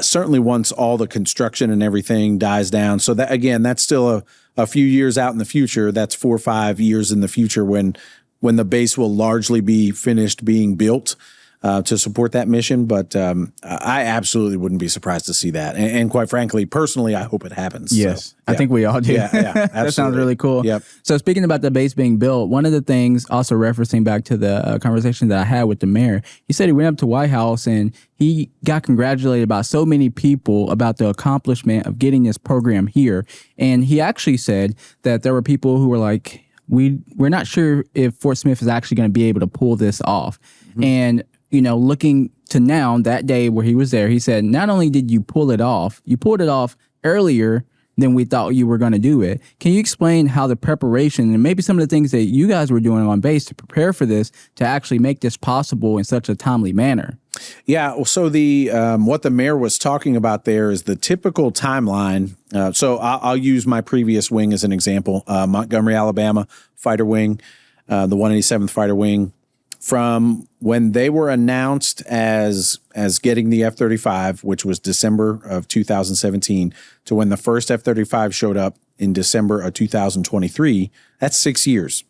S2: certainly once all the construction and everything dies down. So that, again, that's still a few years out in the future. That's 4 or 5 years in the future when the base will largely be finished being built to support that mission. But I absolutely wouldn't be surprised to see that. And quite frankly, personally, I hope it happens.
S1: Yes,
S2: so, yeah.
S1: I think we all do.
S2: Yeah, absolutely.
S1: That sounds really cool.
S2: Yep.
S1: So speaking about the base being built, one of the things, also referencing back to the conversation that I had with the mayor, he said he went up to White House and he got congratulated by so many people about the accomplishment of getting this program here. And he actually said that there were people who were like, we're not sure if Fort Smith is actually going to be able to pull this off. Mm-hmm. And you know, looking to now, that day where he was there, he said, not only did you pull it off, you pulled it off earlier than we thought you were going to do it. Can you explain how the preparation and maybe some of the things that you guys were doing on base to prepare for this to actually make this possible in such a timely manner?
S2: Yeah, well, so the what the mayor was talking about there is the typical timeline. So I'll use my previous wing as an example, Montgomery, Alabama fighter wing, the 187th Fighter Wing. From when they were announced as getting the F-35, which was December of 2017, to when the first F-35 showed up in December of 2023, that's 6 years.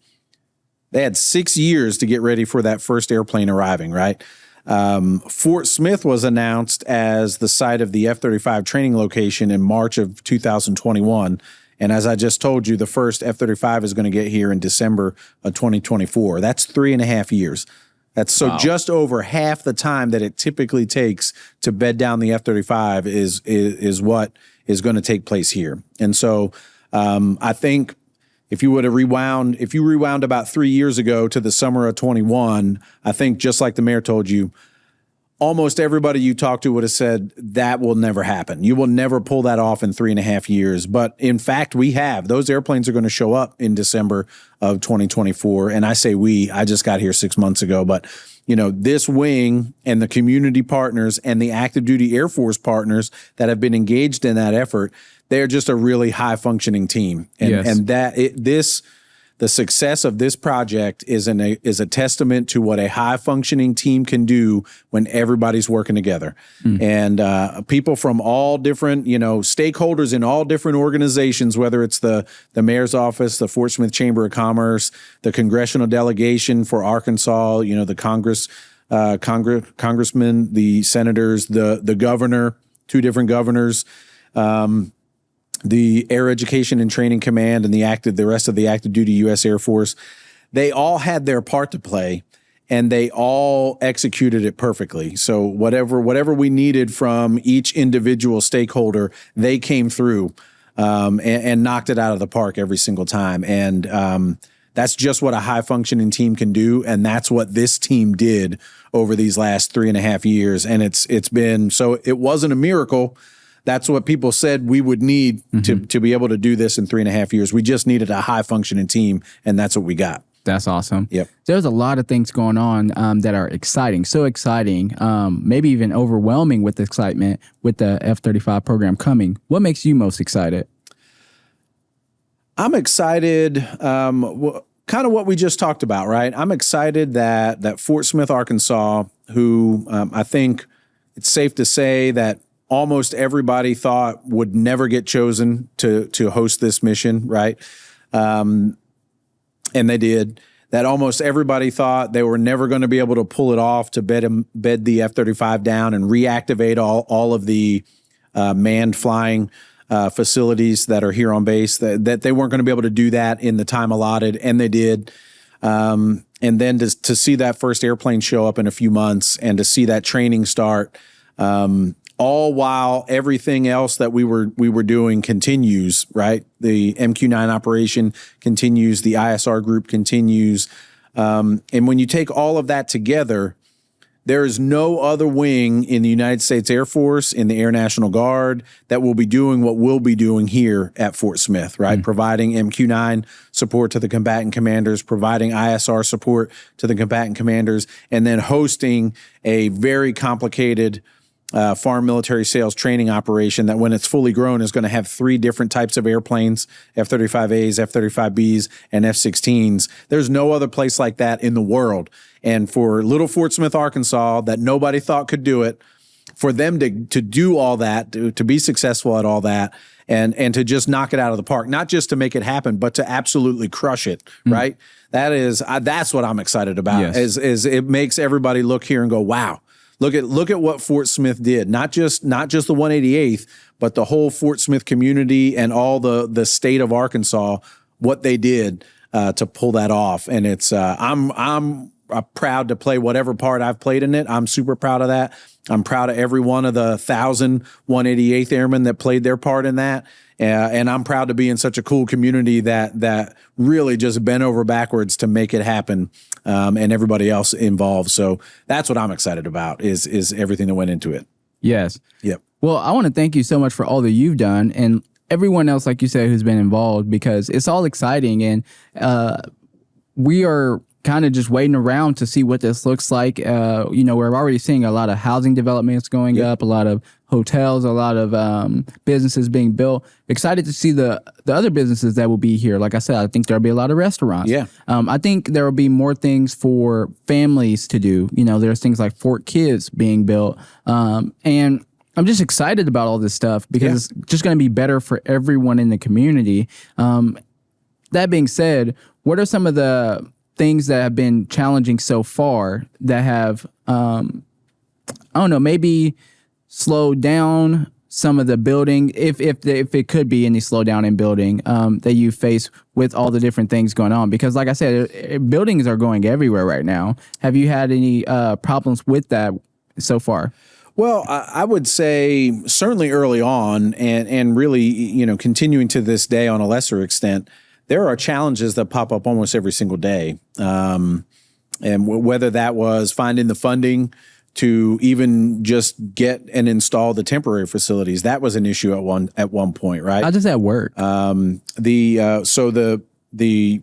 S2: They had 6 years to get ready for that first airplane arriving, right? Fort Smith was announced as the site of the F-35 training location in March of 2021. And as I just told you, the first F-35 is going to get here in December of 2024. That's 3.5 years. That's so just over half the time that it typically takes to bed down the F-35 is what is going to take place here. And so I think if you rewound about 3 years ago to the summer of 21, I think just like the mayor told you, almost everybody you talk to would have said that will never happen. You will never pull that off in 3.5 years. But in fact, we have. Those airplanes are going to show up in December of 2024. And I say I just got here 6 months ago. But, you know, this wing and the community partners and the active duty Air Force partners that have been engaged in that effort, they're just a really high functioning team. And,
S1: yes.
S2: The success of this project is a testament to what a high-functioning team can do when everybody's working together. And people from all different, stakeholders in all different organizations, whether it's the mayor's office, the Fort Smith Chamber of Commerce, the congressional delegation for Arkansas, the congressmen, the senators, the governor, 2 different governors, the Air Education and Training Command and the rest of the active duty U.S. Air Force, they all had their part to play and they all executed it perfectly. So whatever we needed from each individual stakeholder, they came through and knocked it out of the park every single time. And that's just what a high functioning team can do. And that's what this team did over these last 3.5 years. And it's been, so it wasn't a miracle. That's what people said we would need to be able to do this in 3.5 years. We just needed a high-functioning team, and that's what we got.
S1: That's awesome.
S2: Yep.
S1: There's a lot of things going on that are exciting, so exciting, maybe even overwhelming with excitement with the F-35 program coming. What makes you most excited?
S2: I'm excited, kind of what we just talked about, right? I'm excited that Fort Smith, Arkansas, who I think it's safe to say that almost everybody thought would never get chosen to host this mission, right? And they did. That almost everybody thought they were never going to be able to pull it off to bed the F-35 down and reactivate all of the manned flying facilities that are here on base, that they weren't going to be able to do that in the time allotted, and they did. And then to see that first airplane show up in a few months and to see that training start, all while everything else that we were doing continues, right? The MQ-9 operation continues, the ISR group continues. And when you take all of that together, there is no other wing in the United States Air Force, in the Air National Guard, that will be doing what we'll be doing here at Fort Smith, right? Providing MQ-9 support to the combatant commanders, providing ISR support to the combatant commanders, and then hosting a very complicated Farm Military Sales Training operation that when it's fully grown is going to have 3 different types of airplanes, F-35As, F-35Bs, and F-16s. There's no other place like that in the world. And for little Fort Smith, Arkansas, that nobody thought could do it, for them to do all that, to be successful at all that, and to just knock it out of the park, not just to make it happen, but to absolutely crush it, right? That's what I'm excited about. Is it makes everybody look here and go, wow, look at what Fort Smith did. Not just the 188th, but the whole Fort Smith community and all the state of Arkansas, what they did to pull that off. And it's I'm proud to play whatever part I've played in it. I'm super proud of that. I'm proud of every one of the 1,000 188th Airmen that played their part in that. And I'm proud to be in such a cool community that really just bent over backwards to make it happen, and everybody else involved. So that's what I'm excited about is everything that went into it.
S1: Yes.
S2: Yep.
S1: Well, I want to thank you so much for all that you've done and everyone else, like you said, who's been involved, because it's all exciting. And we are kind of just waiting around to see what this looks like. We're already seeing a lot of housing developments going up, a lot of hotels, a lot of businesses being built. Excited to see the other businesses that will be here. Like I said, I think there'll be a lot of restaurants.
S2: Yeah.
S1: I think there will be more things for families to do. There's things like Fort Kids being built. And I'm just excited about all this stuff because it's just going to be better for everyone in the community. That being said, what are some of the things that have been challenging so far that have, maybe slowed down some of the building, if it could be any slowdown in building that you face with all the different things going on? Because like I said, buildings are going everywhere right now. Have you had any problems with that so far?
S2: Well, I would say certainly early on and really, continuing to this day on a lesser extent, there are challenges that pop up almost every single day. And whether that was finding the funding to even just get and install the temporary facilities, that was an issue at one point, right?
S1: How does that work?
S2: The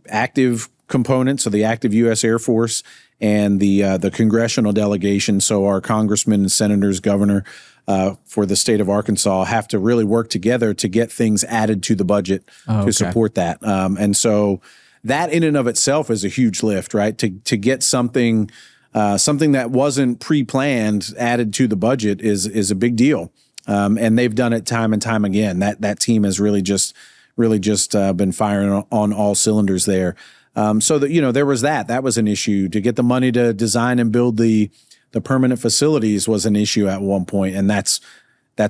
S2: active components, so the active U.S. Air Force and the congressional delegation, so our congressmen and senators, governor for the state of Arkansas, have to really work together to get things added to the budget to support that. And so that in and of itself is a huge lift, right? To get something that wasn't pre-planned added to the budget is a big deal. And they've done it time and time again. That team has really just been firing on all cylinders there. So that, there was that was an issue. To get the money to design and build the permanent facilities was an issue at one point, and that's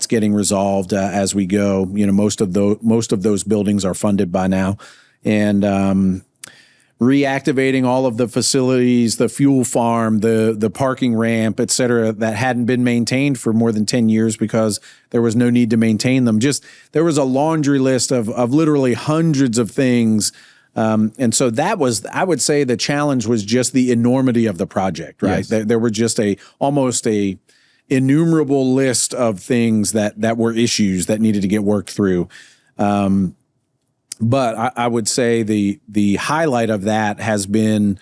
S2: getting resolved as we go. Most of those buildings are funded by now, and reactivating all of the facilities, the fuel farm, the parking ramp, et cetera, that hadn't been maintained for more than 10 years because there was no need to maintain them. There was a laundry list of literally hundreds of things. And so that was, I would say the challenge was just the enormity of the project, right? Yes. There were just almost a innumerable list of things that were issues that needed to get worked through. But I would say the highlight of that has been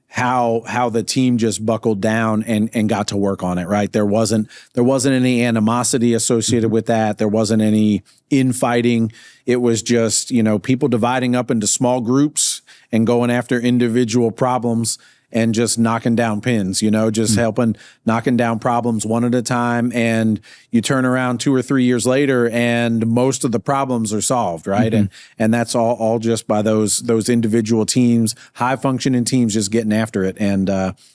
S2: how the team just buckled down and got to work on it, right? There wasn't any animosity associated with that. There wasn't any infighting. It was just, people dividing up into small groups and going after individual problems and just knocking down pins, just helping, knocking down problems one at a time. And you turn around 2 or 3 years later and most of the problems are solved, right? Mm-hmm. And that's all just by those individual teams, high functioning teams just getting after it. And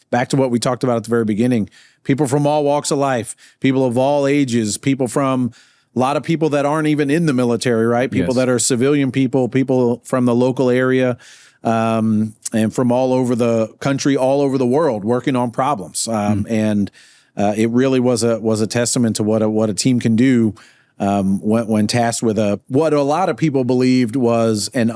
S2: back to what we talked about at the very beginning, people from all walks of life, people of all ages, people from a lot of people that aren't even in the military, right? People that are civilian people from the local area, and from all over the country, all over the world, working on problems. And it really was a testament to what a team can do when tasked with what a lot of people believed was an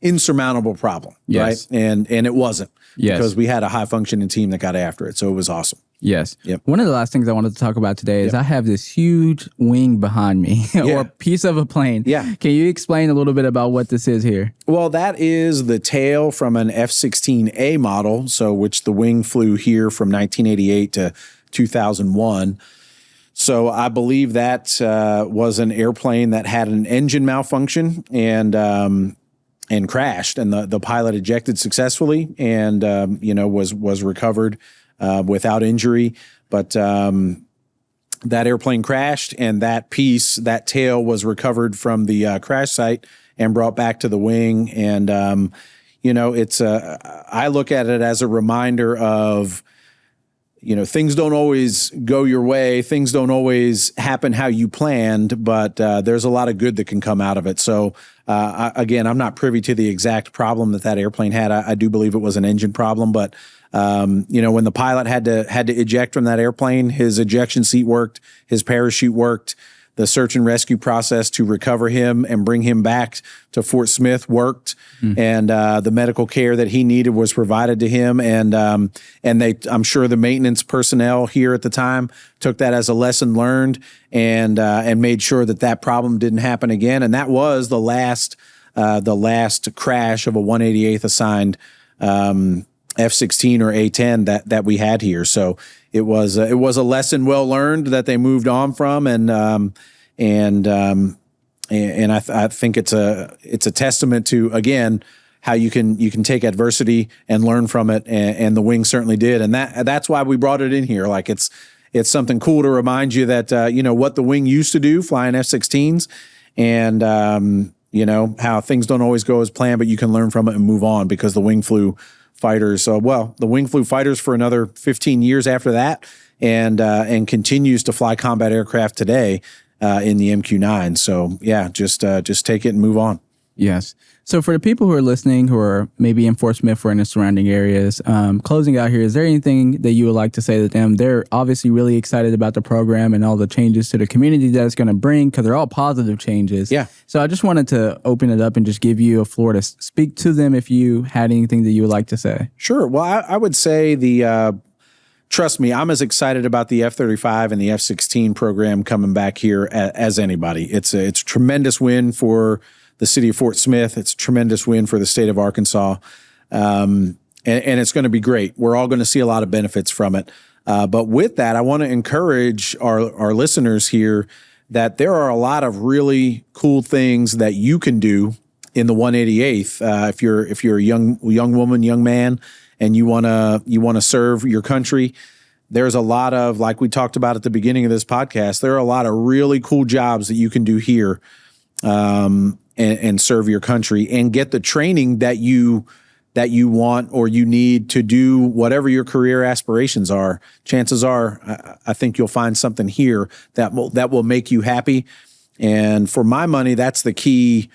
S2: insurmountable problem, right? And it wasn't, because we had a high functioning team that got after it. So it was awesome.
S1: Yes.
S2: Yep.
S1: One of the last things I wanted to talk about today is I have this huge wing behind me, or piece of a plane. Yeah. Can you explain a little bit about what this is here?
S2: Well, that is the tail from an F-16A model, which the wing flew here from 1988 to 2001. So I believe that was an airplane that had an engine malfunction and crashed, and the pilot ejected successfully and was recovered without injury. But that airplane crashed, and that tail was recovered from the crash site and brought back to the wing. And I look at it as a reminder of, things don't always go your way. Things don't always happen how you planned, but there's a lot of good that can come out of it. So again, I'm not privy to the exact problem that airplane had. I do believe it was an engine problem, but when the pilot had to eject from that airplane, his ejection seat worked, his parachute worked. The search and rescue process to recover him and bring him back to Fort Smith worked, and the medical care that he needed was provided to him. And I'm sure the maintenance personnel here at the time took that as a lesson learned and made sure that problem didn't happen again. And that was the last crash of a 188th assigned F-16 or A-10 that we had here. So it was a lesson well learned that they moved on from, and I think it's a testament to, again, how you can take adversity and learn from it, and the wing certainly did, and that's why we brought it in here. Like it's something cool to remind you that what the wing used to do, flying F-16s, and how things don't always go as planned, but you can learn from it and move on, because the wing flew fighters. The wing flew fighters for another 15 years after that, and continues to fly combat aircraft today in the MQ-9. So yeah, just take it and move on.
S1: Yes. So for the people who are listening, who are maybe in Fort Smith or in the surrounding areas, closing out here, is there anything that you would like to say to them? They're obviously really excited about the program and all the changes to the community that it's going to bring, because they're all positive changes. Yeah. So I just wanted to open it up and just give you a floor to speak to them if you had anything that you would like to say. Sure.
S2: Well, I would say trust me, I'm as excited about the F-35 and the F-16 program coming back here as anybody. It's a tremendous win for the city of Fort Smith. It's a tremendous win for the state of Arkansas. And it's going to be great. We're all going to see a lot of benefits from it. But with that, I want to encourage our listeners here that there are a lot of really cool things that you can do in the 188th. If you're a young woman, young man, and you want to serve your country, there's a lot of, like we talked about at the beginning of this podcast, there are a lot of really cool jobs that you can do here. And serve your country and get the training that you want or you need to do whatever your career aspirations are. Chances are, I think you'll find something here that will make you happy. And for my money, that's the key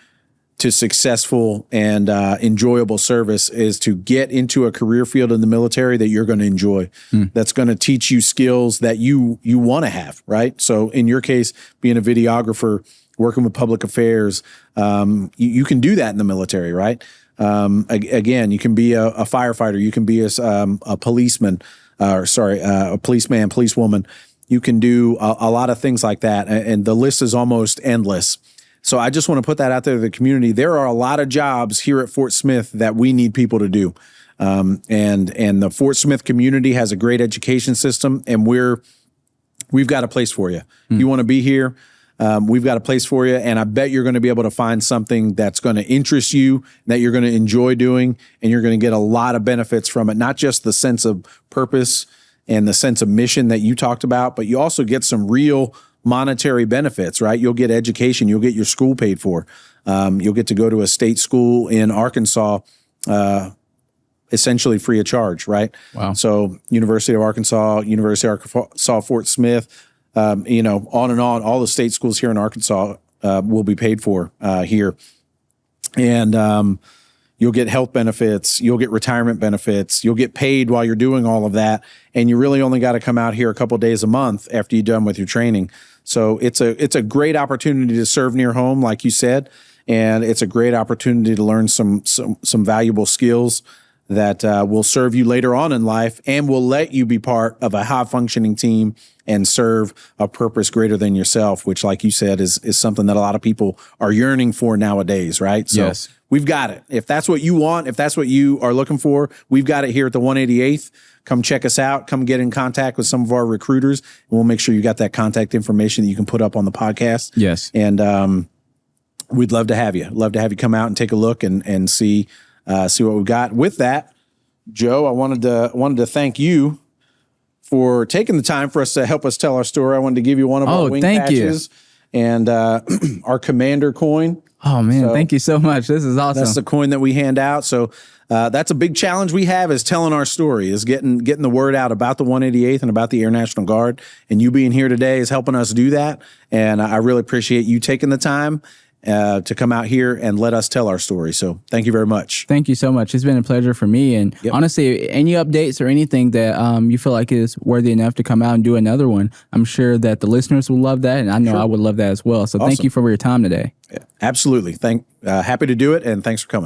S2: to successful and enjoyable service, is to get into a career field in the military that you're going to enjoy. That's going to teach you skills that you want to have, right? So in your case, being a videographer, working with public affairs, you can do that in the military, right? Again, you can be a firefighter, you can be a policeman, a policeman, policewoman. You can do a lot of things like that, and the list is almost endless. So I just want to put that out there to the community. There are a lot of jobs here at Fort Smith that we need people to do, and the Fort Smith community has a great education system, and we've got a place for you. If you want to be here, we've got a place for you, and I bet you're going to be able to find something that's going to interest you, that you're going to enjoy doing, and you're going to get a lot of benefits from it, not just the sense of purpose and the sense of mission that you talked about, but you also get some real monetary benefits, right? You'll get education. You'll get your school paid for. You'll get to go to a state school in Arkansas essentially free of charge, right? Wow. So University of Arkansas, Fort Smith, on and on, all the state schools here in Arkansas will be paid for here. And you'll get health benefits, you'll get retirement benefits, you'll get paid while you're doing all of that. And you really only got to come out here a couple of days a month after you're done with your training. So it's a great opportunity to serve near home, like you said. And it's a great opportunity to learn some valuable skills that will serve you later on in life and will let you be part of a high-functioning team and serve a purpose greater than yourself, which, like you said, is something that a lot of people are yearning for nowadays, right? So
S1: yes.
S2: We've got it. If that's what you want, if that's what you are looking for, we've got it here at the 188th. Come check us out. Come get in contact with some of our recruiters, and we'll make sure you got that contact information that you can put up on the podcast.
S1: Yes.
S2: And we'd love to have you. Love to have you come out and take a look and see what we've got. With that, Joe, I wanted to thank you for taking the time for us to help us tell our story. I wanted to give you one of our wing patches and our commander coin.
S1: Oh, man, thank you so much. This is awesome.
S2: That's the coin that we hand out. So that's a big challenge we have, is telling our story, is getting the word out about the 188th and about the Air National Guard. And you being here today is helping us do that. And I really appreciate you taking the time to come out here and let us tell our story. So thank you very much.
S1: Thank you so much. It's been a pleasure for me. And honestly, any updates or anything that you feel like is worthy enough to come out and do another one, I'm sure that the listeners will love that. And I know I would love that as well. So thank you for your time today.
S2: Yeah, absolutely. Happy to do it. And thanks for coming.